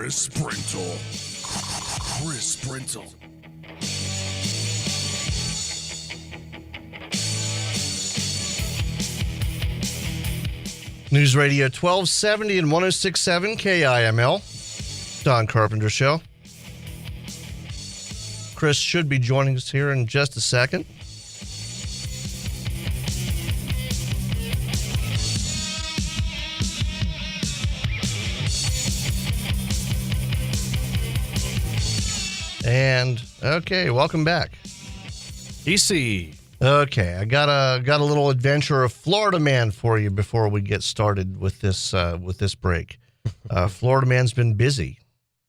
Chris Brintle. Chris Brintle. Newsradio 1270 and 106.7 KIML. Don Carpenter Show. Chris should be joining us here in just a second. And okay, welcome back. EC. Okay, I got a little adventure of Florida Man for you before we get started with this break. Florida Man's been busy.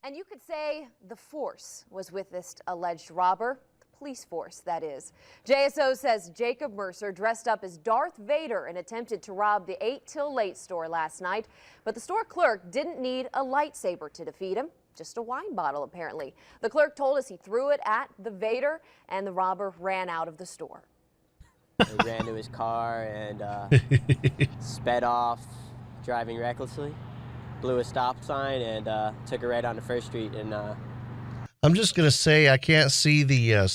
And you could say the force was with this alleged robber. The police force, that is. JSO says Jacob Mercer dressed up as Darth Vader and attempted to rob the 8 Till Late store last night. But the store clerk didn't need a lightsaber to defeat him. Just a wine bottle, apparently. The clerk told us he threw it at the Vader, and the robber ran out of the store. He ran to his car and sped off, driving recklessly. Blew a stop sign and took it right onto First Street. And I'm just gonna say I can't see the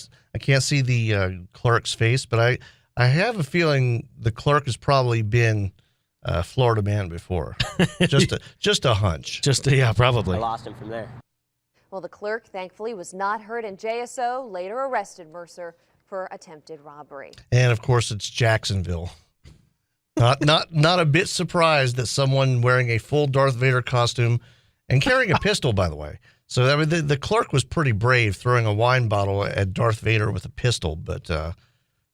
clerk's face, but I have a feeling the clerk has probably been Florida Man before. just a hunch. Probably. I lost him from there. Well, the clerk, thankfully, was not hurt, and JSO later arrested Mercer for attempted robbery. And of course, it's Jacksonville. Not a bit surprised that someone wearing a full Darth Vader costume and carrying a pistol, by the way. So I mean, the clerk was pretty brave throwing a wine bottle at Darth Vader with a pistol. But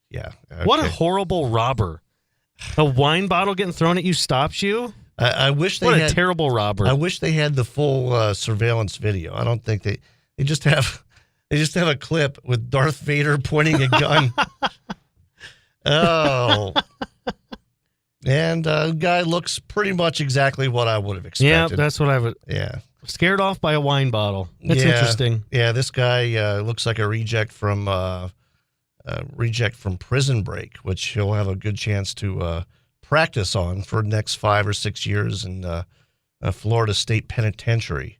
yeah, okay. What a horrible robber! A wine bottle getting thrown at you stops you. I wish they What had, a terrible robber! I wish they had the full surveillance video. I don't think they just have a clip with Darth Vader pointing a gun. Oh. And guy looks pretty much exactly what I would have expected. Yeah, that's what I would. Yeah. Scared off by a wine bottle. That's interesting. Yeah, this guy looks like a reject from Prison Break, which he'll have a good chance to practice on for the next 5 or 6 years in Florida State Penitentiary.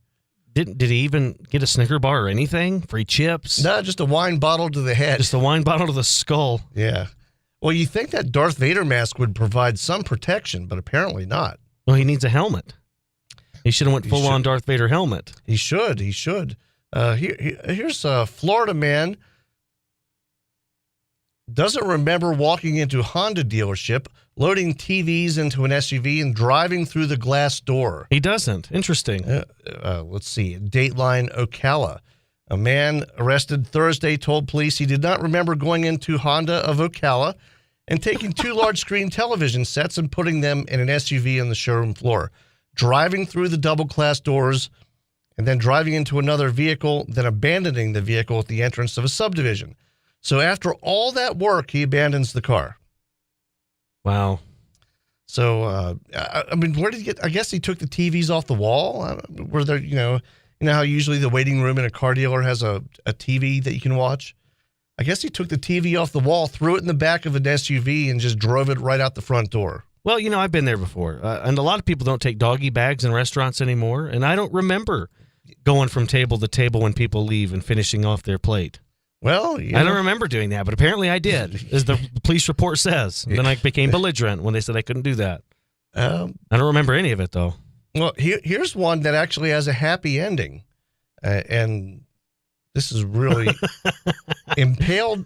Did he even get a Snicker bar or anything? Free chips? No, just a wine bottle to the head. Just a wine bottle to the skull. Yeah. Well, you think that Darth Vader mask would provide some protection, but apparently not. Well, he needs a helmet. He should have went full-on Darth Vader helmet. He should. Here's a Florida man. Doesn't remember walking into a Honda dealership, loading TVs into an SUV, and driving through the glass door. He doesn't. Interesting. Let's see. Dateline Ocala. A man arrested Thursday told police he did not remember going into Honda of Ocala and taking 2 large screen television sets and putting them in an SUV on the showroom floor, driving through the double glass doors, and then driving into another vehicle, then abandoning the vehicle at the entrance of a subdivision. So after all that work, he abandons the car. Wow. So, I mean, where did he get? I guess he took the TVs off the wall. Were there, you know how usually the waiting room in a car dealer has a TV that you can watch? I guess he took the TV off the wall, threw it in the back of an SUV, and just drove it right out the front door. Well, I've been there before. And a lot of people don't take doggy bags in restaurants anymore. And I don't remember going from table to table when people leave and finishing off their plate. Well, I don't remember doing that, but apparently I did, as the police report says. Then I became belligerent when they said I couldn't do that. I don't remember any of it, though. Well, here's one that actually has a happy ending. And this is really impaled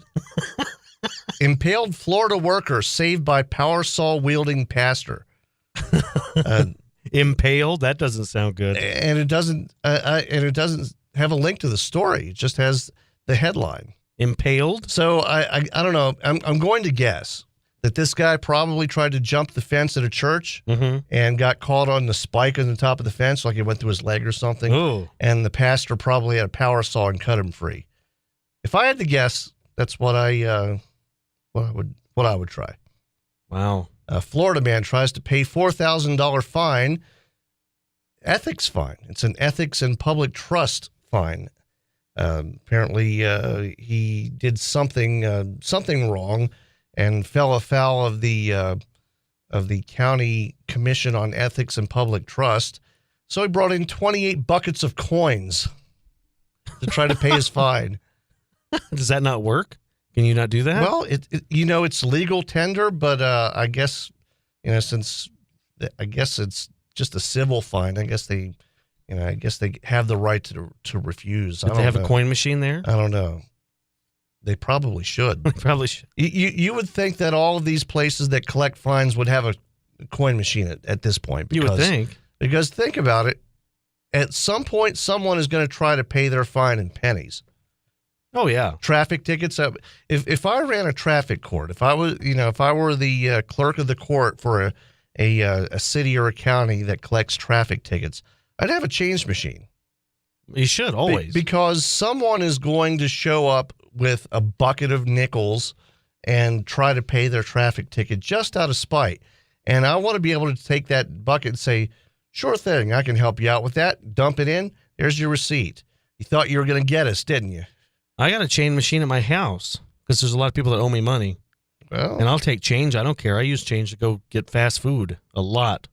Florida worker saved by power saw wielding pastor. Impaled? That doesn't sound good. And it doesn't have a link to the story. It just has the headline. Impaled? So I don't know. I'm going to guess that this guy probably tried to jump the fence at a church and got caught on the spike on the top of the fence, like it went through his leg or something. Ooh. And the pastor probably had a power saw and cut him free. If I had to guess, that's what I would try. Wow. A Florida man tries to pay $4,000 fine, ethics fine. It's an ethics and public trust fine. Apparently, he did something wrong and fell afoul of the County Commission on Ethics and Public Trust. So he brought in 28 buckets of coins to try to pay his fine. Does that not work? Can you not do that? Well, it's legal tender, but I guess, since I guess it's just a civil fine, I guess they have the right to refuse. Did they have a coin machine there? I don't know. They probably should. They probably should. You would think that all of these places that collect fines would have a coin machine at this point. You would think. Because think about it. At some point, someone is going to try to pay their fine in pennies. Oh yeah, traffic tickets. If I ran a traffic court, if I were the clerk of the court for a city or a county that collects traffic tickets, I'd have a change machine. You should always, because someone is going to show up with a bucket of nickels and try to pay their traffic ticket just out of spite. And I want to be able to take that bucket and say, "Sure thing, I can help you out with that. Dump it in. Here's your receipt. You thought you were going to get us, didn't you?" I got a chain machine at my house because there's a lot of people that owe me money. Well, and I'll take change. I don't care. I use change to go get fast food a lot.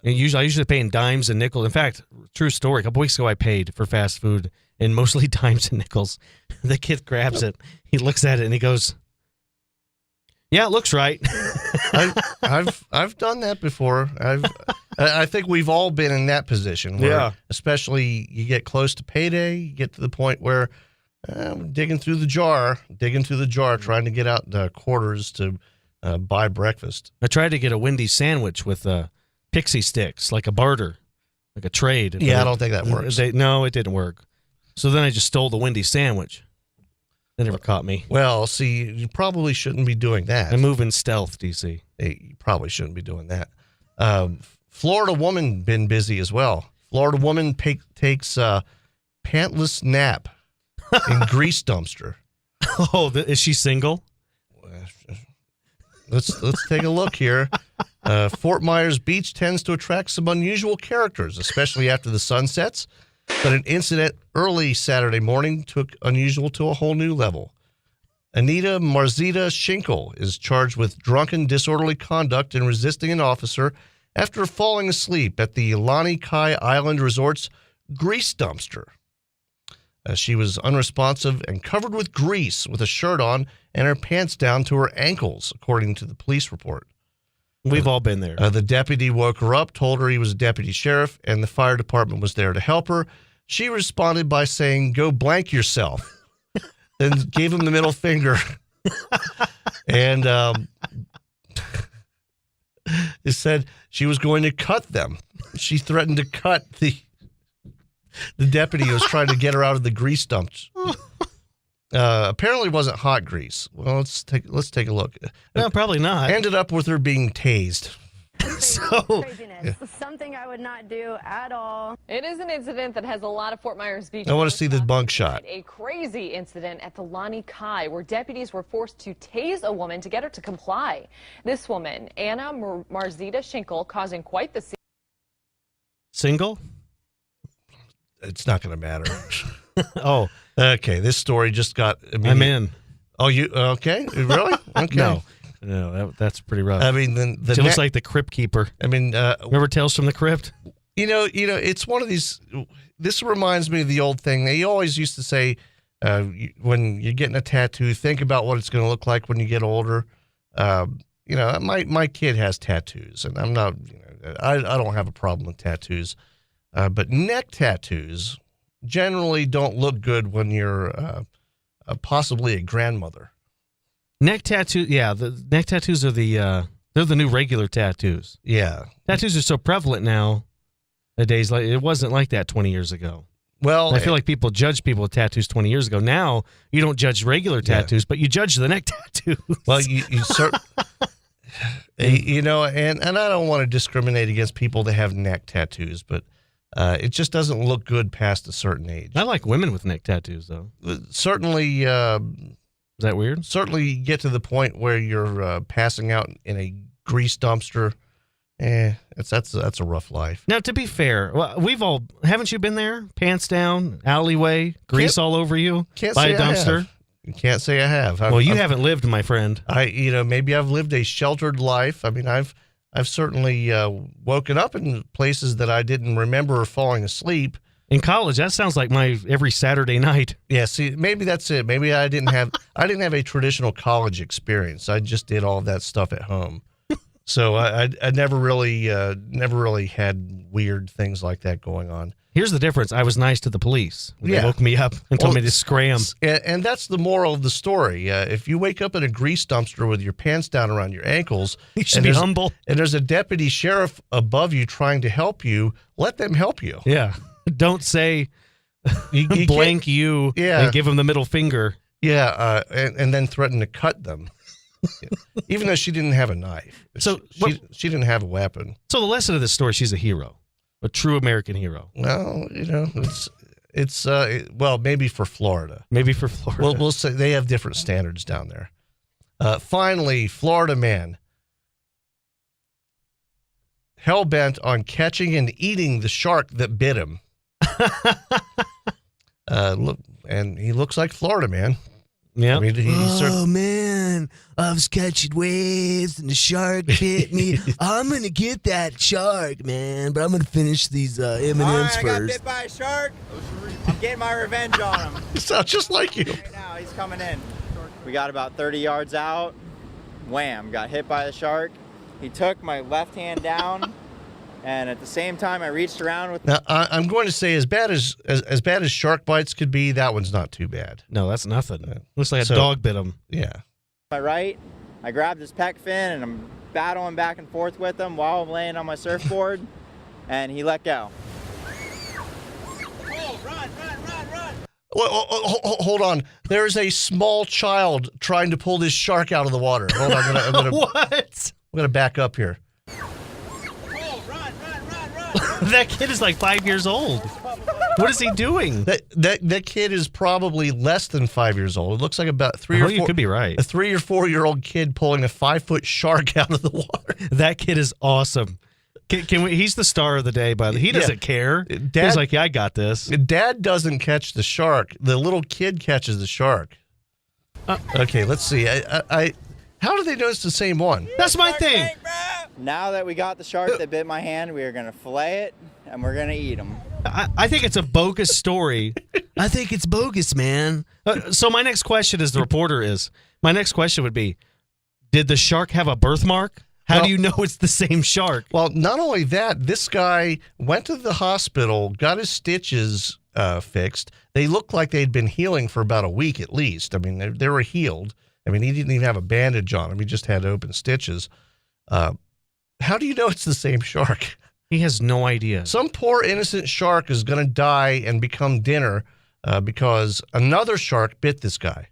And I usually pay in dimes and nickels. In fact, true story, a couple weeks ago I paid for fast food in mostly dimes and nickels. The kid grabs it. He looks at it and he goes, "Yeah, it looks right." I've done that before. I think we've all been in that position where, especially you get close to payday, you get to the point where digging through the jar, trying to get out the quarters to buy breakfast. I tried to get a Wendy's sandwich with pixie sticks, like a barter, like a trade. Yeah, I don't think that works. No, it didn't work. So then I just stole the Wendy's sandwich. They never caught me. Well, see, you probably shouldn't be doing that. I move in stealth, DC. You probably shouldn't be doing that. Florida woman been busy as well. Florida woman takes pantless nap in grease dumpster. Oh, is she single? Let's take a look here. Fort Myers Beach tends to attract some unusual characters, especially after the sun sets. But an incident early Saturday morning took unusual to a whole new level. Anita Marzita Schinkel is charged with drunken disorderly conduct and resisting an officer after falling asleep at the Lani Kai Island Resort's grease dumpster. She was unresponsive and covered with grease with a shirt on and her pants down to her ankles, according to the police report. We've all been there. The deputy woke her up, told her he was a deputy sheriff, and the fire department was there to help her. She responded by saying, "Go blank yourself," then gave him the middle finger. And it said she was going to cut them. She threatened to cut the deputy who was trying to get her out of the grease dumps. Apparently it wasn't hot grease. Well, let's take a look. No, probably not. Ended up with her being tased. So craziness. Something I would not do at all. It is an incident that has a lot of Fort Myers Beach. I want to see this bunk shot. A crazy incident at the Lani Kai where deputies were forced to tase a woman to get her to comply. This woman, Anna Marzita Schinkel, causing quite the scene. Single? It's not going to matter. Oh. Okay, this story just got... I'm in. Oh, you... Okay? Really? Okay. No, that's pretty rough. I mean, she looks like the Crypt Keeper. I mean... remember Tales from the Crypt? You know, it's one of these... This reminds me of the old thing. They always used to say, when you're getting a tattoo, think about what it's going to look like when you get older. My kid has tattoos, and I'm not... I don't have a problem with tattoos. But neck tattoos generally don't look good when you're possibly a grandmother. Neck tattoo, yeah. The neck tattoos are they're the new regular tattoos. Yeah, tattoos are so prevalent nowadays. Like it wasn't like that 20 years ago. Well, and I feel like people judged people with tattoos 20 years ago. Now you don't judge regular tattoos, but you judge the neck tattoos. Well, you and I don't want to discriminate against people that have neck tattoos, but. It just doesn't look good past a certain age. I like women with neck tattoos, though. Certainly. Is that weird? Certainly get to the point where you're passing out in a grease dumpster. That's a rough life. Now, to be fair, haven't you been there? Pants down, alleyway, grease all over you by a dumpster? You can't say I have. You haven't lived, my friend. Maybe I've lived a sheltered life. I mean, I've I've certainly woken up in places that I didn't remember falling asleep. In college, that sounds like my every Saturday night. Yeah, see, maybe that's it. Maybe I didn't have a traditional college experience. I just did all of that stuff at home. So I never really had weird things like that going on. Here's the difference. I was nice to the police. They woke me up and told me to scram. And that's the moral of the story. If you wake up in a grease dumpster with your pants down around your ankles, You should be humble. And there's a deputy sheriff above you trying to help you, let them help you. Yeah. Don't say you blank you and give them the middle finger. Yeah, and then threaten to cut them. Even though she didn't have a knife. So she didn't have a weapon. So the lesson of this story, she's a hero. A true American hero. Well, it's well, maybe for Florida. Maybe for Florida. We'll say they have different standards down there. Finally, Florida man hell-bent on catching and eating the shark that bit him. Look, and he looks like Florida man. Yeah. I mean, Man, I was catching waves and the shark bit me. I'm gonna get that shark, man, but I'm gonna finish these M&Ms I got first. bit by a shark. I'm getting my revenge on him. He sounds just like you. Right now, he's coming in. We got about 30 yards out. Wham! Got hit by the shark. He took my left hand down, and at the same time, I reached around with. Now, I'm going to say as bad as shark bites could be, that one's not too bad. No, that's nothing. Looks like a dog bit him. Yeah. My right. I grabbed his pec fin, and I'm battling back and forth with him while I'm laying on my surfboard, and he let go. Oh, run! Hold on. There's a small child trying to pull this shark out of the water. Hold on. I'm gonna, What? I'm going to back up here. Oh, run! That kid is like 5 years old. What is he doing? That kid is probably less than 5 years old. It looks like about three or four. You could be right. A 3 or 4 year old kid pulling a 5-foot shark out of the water. That kid is awesome. Can we? He's the star of the day, by the way. He doesn't care. He's like, yeah, I got this. Dad doesn't catch the shark. The little kid catches the shark. Okay, let's see. How do they know it's the same one? That's my thing. Now that we got the shark that bit my hand, we are gonna fillet it and we're gonna eat him. I think it's a bogus story. I think it's bogus, man. So my next question, as the reporter is, my next question would be, did the shark have a birthmark? How do you know it's the same shark? Well, not only that, this guy went to the hospital, got his stitches fixed. They looked like they'd been healing for about a week at least. I mean, they were healed. I mean, he didn't even have a bandage on him. He just had open stitches. How do you know it's the same shark? He has no idea. Some poor innocent shark is going to die and become dinner because another shark bit this guy.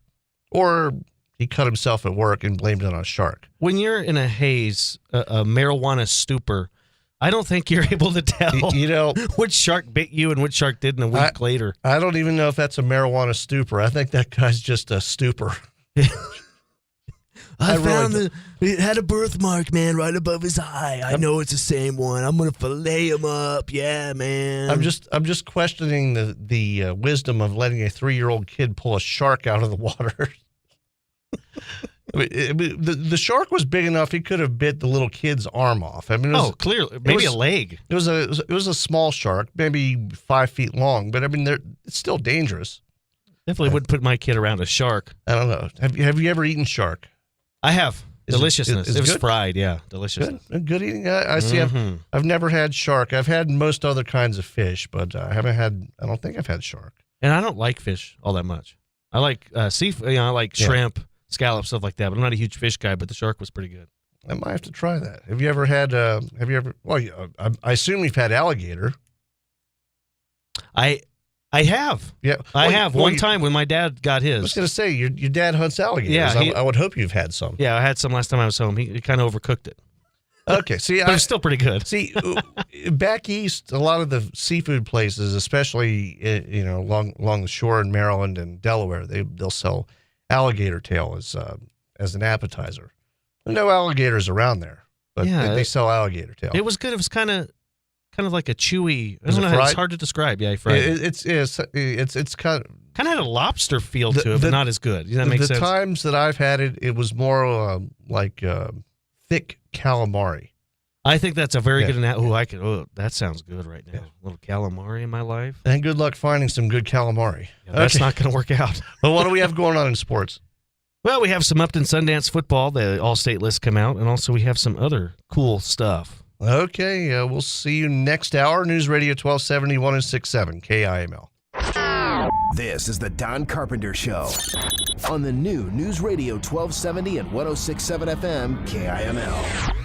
Or he cut himself at work and blamed it on a shark. When you're in a haze, a marijuana stupor, I don't think you're able to tell which shark bit you and which shark didn't a week later. I don't even know if that's a marijuana stupor. I think that guy's just a stupor. I found it had a birthmark, man, right above his eye. I know it's the same one. I'm gonna fillet him up. Yeah, man. I'm just questioning the wisdom of letting a 3-year-old kid pull a shark out of the water. The shark was big enough he could have bit the little kid's arm off. I mean, clearly, maybe a leg. It was a small shark, maybe 5 feet long, but I mean, it's still dangerous. Definitely wouldn't put my kid around a shark. I don't know. Have you ever eaten shark? I have. Deliciousness. Is it was good? Fried, yeah. Deliciousness. Good eating. I see. I've never had shark. I've had most other kinds of fish, but I don't think I've had shark. And I don't like fish all that much. I like seafood. I like shrimp, scallops, stuff like that. But I'm not a huge fish guy. But the shark was pretty good. I might have to try that. Have you ever had? Well, I assume you've had alligator. I have. Yeah, I have. One time when my dad got his. I was going to say, your dad hunts alligators. Yeah, I would hope you've had some. Yeah, I had some last time I was home. He kind of overcooked it. Okay, see, but it's still pretty good. See, back east, a lot of the seafood places, especially along the shore in Maryland and Delaware, they'll sell alligator tail as an appetizer. There are no alligators around there, but they sell alligator tail. It was good. It was kind of like a chewy. I don't know. It's hard to describe. Yeah, fried. It's kind of had a lobster feel to it, but not as good. Does that make sense? The times that I've had it, it was more like thick calamari. I think that's a very good analogy. That sounds good right now. A little calamari in my life. And good luck finding some good calamari. Yeah, that's not going to work out. Well, what do we have going on in sports? Well, we have some Upton Sundance football. The all-state lists come out, and also we have some other cool stuff. Okay, we'll see you next hour. News Radio 1270, 106.7 KIML. This is the Don Carpenter Show on the new News Radio 1270 and 106.7 FM KIML.